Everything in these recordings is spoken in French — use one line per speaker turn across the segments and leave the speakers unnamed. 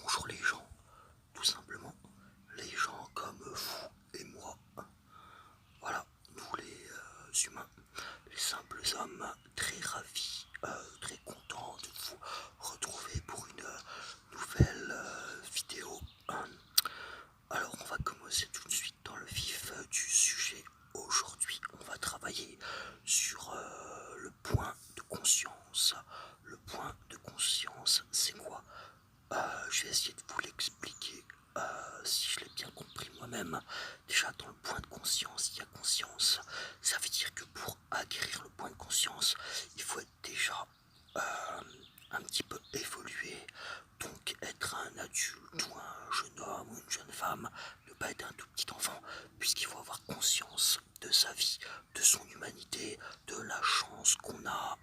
Bonjour les gens, tout simplement. Les gens comme vous et moi. Voilà, nous les humains, les simples hommes, très ravis, très contents de vous retrouver pour une nouvelle vidéo. Alors on va commencer tout de suite dans le vif du sujet. Aujourd'hui, on va travailler sur le point de conscience. Le point de conscience, c'est quoi? Je vais essayer de vous l'expliquer si je l'ai bien compris moi-même. Déjà, dans le point de conscience, il y a conscience. Ça veut dire que pour acquérir le point de conscience, il faut être déjà un petit peu évolué. Donc, être un adulte ou un jeune homme ou une jeune femme, ne pas être un tout petit enfant, puisqu'il faut avoir conscience de sa vie, de son humanité, de la chance qu'on a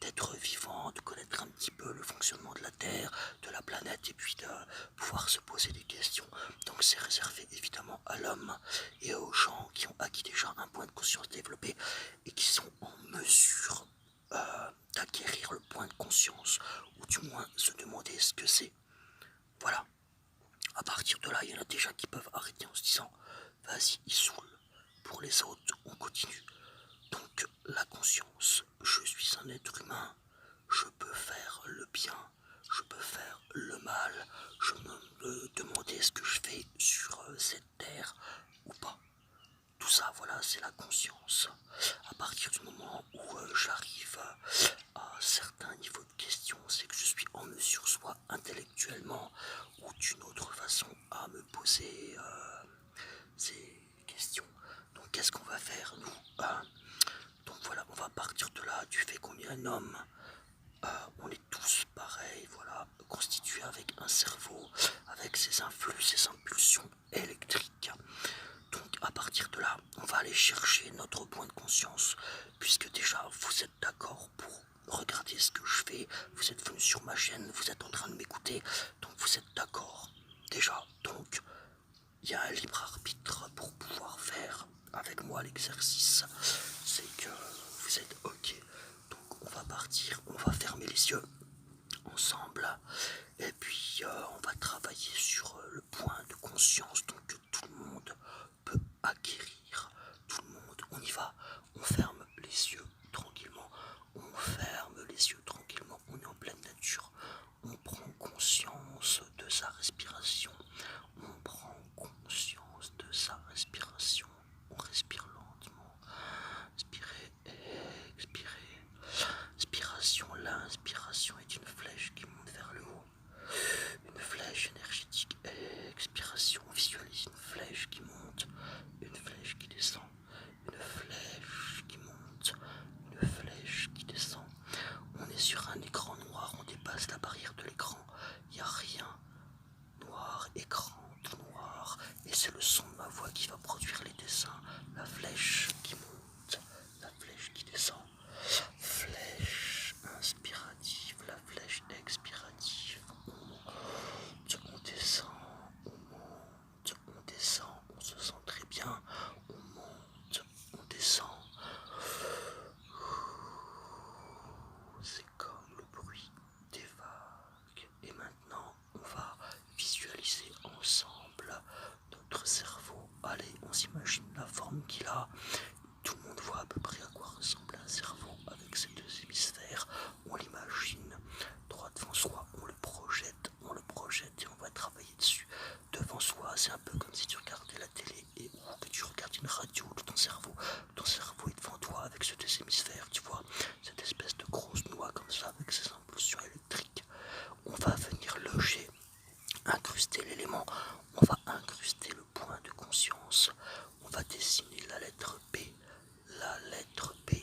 d'être vivant, de connaître un petit peu le fonctionnement de la Terre, de la planète, et puis de pouvoir se poser des questions. Donc c'est réservé évidemment à l'homme et aux gens qui ont acquis déjà un point de conscience développé et qui sont en mesure d'acquérir le point de conscience, ou du moins se demander ce que c'est. Voilà. À partir de là, il y en a déjà qui peuvent arrêter en se disant vas-y, il saoule. Pour les autres, on continue. Donc la conscience, je suis un être humain, je peux faire le bien, je peux faire le mal, je me demander ce que je fais sur cette terre ou pas. Tout ça, voilà, c'est la conscience. À partir du moment où j'arrive à certains niveaux de questions, c'est que je suis en mesure, soit intellectuellement ou d'une autre façon, à me poser ces questions. Donc qu'est-ce qu'on va faire, nous? Donc voilà, on va partir de là, du fait qu'on est un homme. On est tous pareils, voilà, constitués avec un cerveau, avec ses influx, ses impulsions électriques. Donc à partir de là, on va aller chercher notre point de conscience, puisque déjà vous êtes d'accord pour regarder ce que je fais, vous êtes venu sur ma chaîne, vous êtes en train de m'écouter, donc vous êtes d'accord déjà. Donc il y a un libre arbitre pour pouvoir faire avec moi l'exercice. C'est que vous êtes ok. Donc on va partir, on va fermer les yeux ensemble. Et puis on va travailler sur le point de conscience donc que tout le monde peut acquérir. Tout le monde, on y va. On ferme les yeux tranquillement. On ferme les yeux tranquillement. On est en pleine nature. On prend conscience de sa respiration. On prend conscience de sa respiration. On respire lentement. Inspirez, expirez. Inspiration, l'inspiration est une flèche qui monte vers le haut. Une flèche énergétique. Expiration, visualise une flèche qui monte. Une flèche qui descend. Une flèche qui monte. Une flèche qui descend. On est sur un écran noir, on dépasse la barrière de l'écran. Il n'y a rien. Noir, écran, tout noir. Et c'est le son de ma voix qui va produire les dessins. La flèche qui monte, la flèche qui descend. Flèche inspirative, la flèche expirative. On monte, on descend, on monte, on descend. On se sent très bien. On monte, on descend. C'est comme le bruit des vagues. Et maintenant, on va visualiser ensemble notre cerveau. Allez, on s'imagine la forme qu'il a. Tout le monde voit à peu près à quoi ressemble un cerveau avec ses deux hémisphères. On l'imagine droit devant soi, on le projette et on va travailler dessus. Devant soi, c'est un peu comme si tu regardais la télé et ou que tu regardes une radio de ton cerveau. Ton cerveau est devant toi avec ses deux hémisphères, tu vois, cette espèce de grosse noix comme ça avec ses impulsions électriques. On va venir loger, incruster l'élément, on va incruster le point de conscience, on va dessiner la lettre B,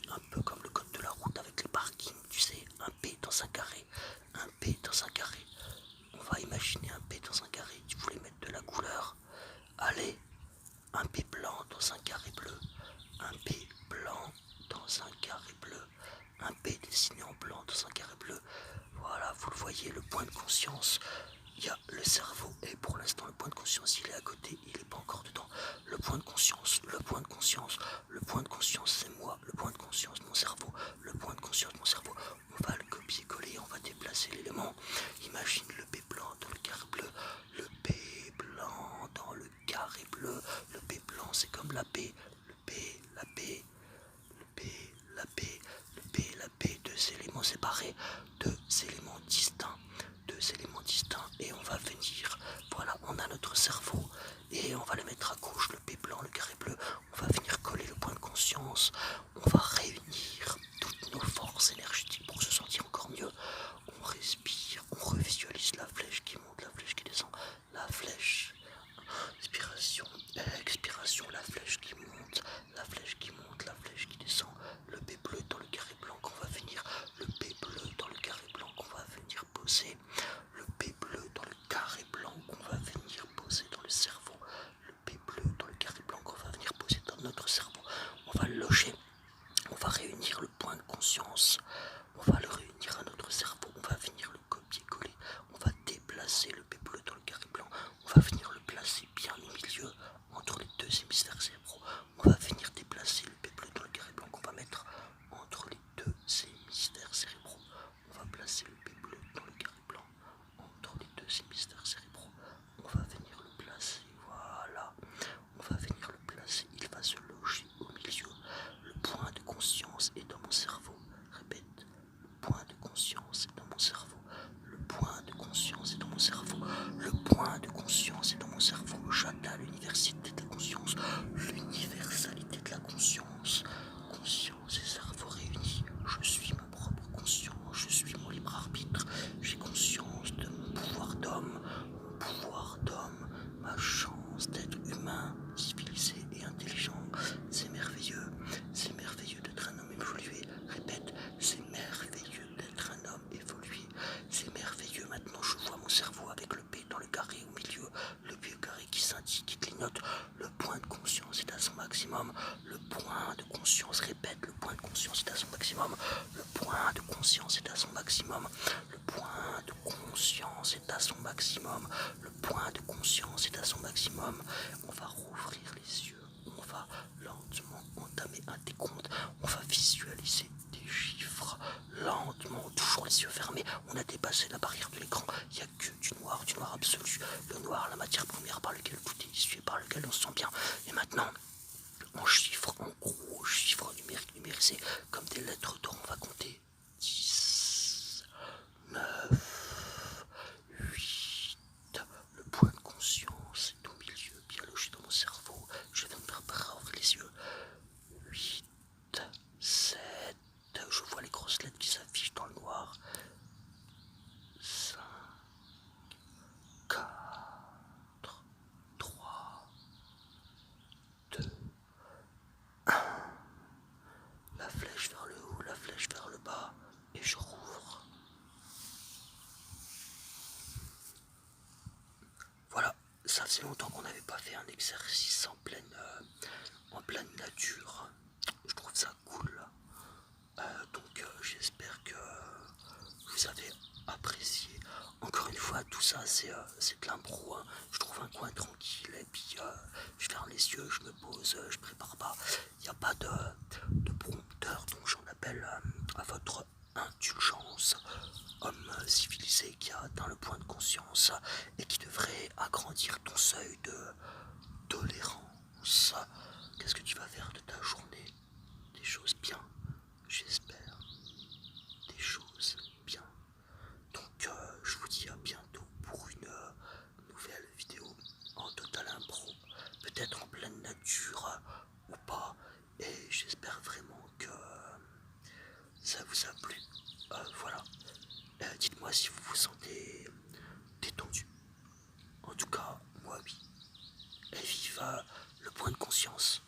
un peu comme le code de la route avec les parkings, tu sais, un P dans un carré, un P dans un carré. On va imaginer un P dans un carré, tu voulais mettre de la couleur, allez, un P blanc dans un carré bleu, un P blanc dans un carré bleu, un P dessiné en blanc dans un carré bleu. Voilà, vous le voyez, le point de conscience. Il y a le cerveau et pour l'instant le point de conscience il est à côté, il n'est pas encore dedans. Le point de conscience, le point de conscience, le point de conscience c'est moi, le point de conscience mon cerveau, le point de conscience mon cerveau. On va le copier-coller, on va déplacer c'est l'élément. Imagine le P blanc dans le carré bleu, le P blanc dans le carré bleu. Le P blanc c'est comme la P, le P, la P, le P, la P, le P, la P, deux éléments séparés, deux éléments distincts, et on va venir, voilà, on a notre cerveau et on va le mettre à gauche, le P blanc, le carré bleu, on va venir coller le point de conscience, on va réunir toutes nos forces énergétiques pour se sentir encore mieux. On respire, on revisualise la flèche qui monte, la flèche qui descend, la flèche, inspiration, expiration, la flèche qui monte, la flèche qui monte, la flèche qui descend, le P bleu dans le carré blanc qu'on va venir, le P bleu dans le carré blanc qu'on va venir poser, le P bleu dans le carré blanc qu'on va venir poser dans le cerveau, le P bleu dans le carré blanc qu'on va venir poser dans notre cerveau. On va le loger, on va réunir le point de conscience, on va le réunir à notre cerveau, on va venir le copier-coller, on va déplacer le P bleu dans le carré blanc, on va venir le placer bien au milieu entre les deux hémisphères cérébraux, on va venir déplacer le P bleu dans le carré blanc qu'on va mettre entre les deux hémisphères cérébraux, on va placer le P bleu dans le carré blanc entre les deux hémisphères cérébraux, on va venir le placer, voilà, on va venir le placer, il va se loger au milieu, le point de conscience est dans mon cerveau, répète, le point de conscience est dans mon cerveau, le point de conscience est dans mon cerveau, le point de conscience est dans mon cerveau, j'atteins l'université de la conscience, l'universalité de la conscience, conscience et cerveau réunis, je suis ma propre conscience, je suis mon libre arbitre, j'ai conscience de mon pouvoir d'homme, ma chance d'être humain, civilisé et intelligent, c'est merveilleux d'être un homme évolué, répète, c'est merveilleux d'être un homme évolué, c'est merveilleux, maintenant je vois mon cerveau avec le P dans le carré au milieu, le P au carré qui scintille, qui clignote, le point de conscience est à son maximum, le point de conscience, répète, le point de conscience est à son maximum, le point de conscience est à son maximum, le point de conscience est à son maximum, le point de conscience est à son maximum, on va rouvrir les yeux, on va lentement entamer un décompte, on va visualiser des chiffres, lentement, toujours les yeux fermés, on a dépassé la barrière de l'écran, il n'y a que du noir absolu, le noir, la matière première par laquelle tout est issu et par lequel on se sent bien, et maintenant, en chiffres, en gros chiffres numériques numérisés, comme des lettres d'or, on va compter 10, 9, 8, le point de conscience est au milieu, bien logé dans mon cerveau, je viens de me préparer à ouvrir les yeux, 8, 7, je vois les grosses lettres qui s'affichent dans le noir, 5, 4, 3, 2, 1, la flèche vers le haut, la flèche vers le bas, et je rouvre. Voilà, ça faisait longtemps qu'on n'avait pas fait un exercice en pleine nature. Je trouve ça cool. Donc j'espère que vous avez apprécié. Encore une fois, tout ça c'est de l'impro. Hein. Je trouve un coin tranquille et puis je ferme les yeux, je me pose, je prépare pas. Il n'y a pas de prompteur, donc j'en appelle à votre indulgence. Homme civilisé qui a atteint le point de conscience et qui devrait agrandir ton seuil de tolérance. Qu'est-ce que tu vas faire de ta journée? Des choses bien, j'espère. Des choses bien. Donc je vous dis à bientôt pour une nouvelle vidéo en total impro, peut-être en pleine nature ou pas, et j'espère vraiment que ça vous a plu. Voilà, dites-moi si vous vous sentez détendu. En tout cas, moi oui. Et vive le point de conscience.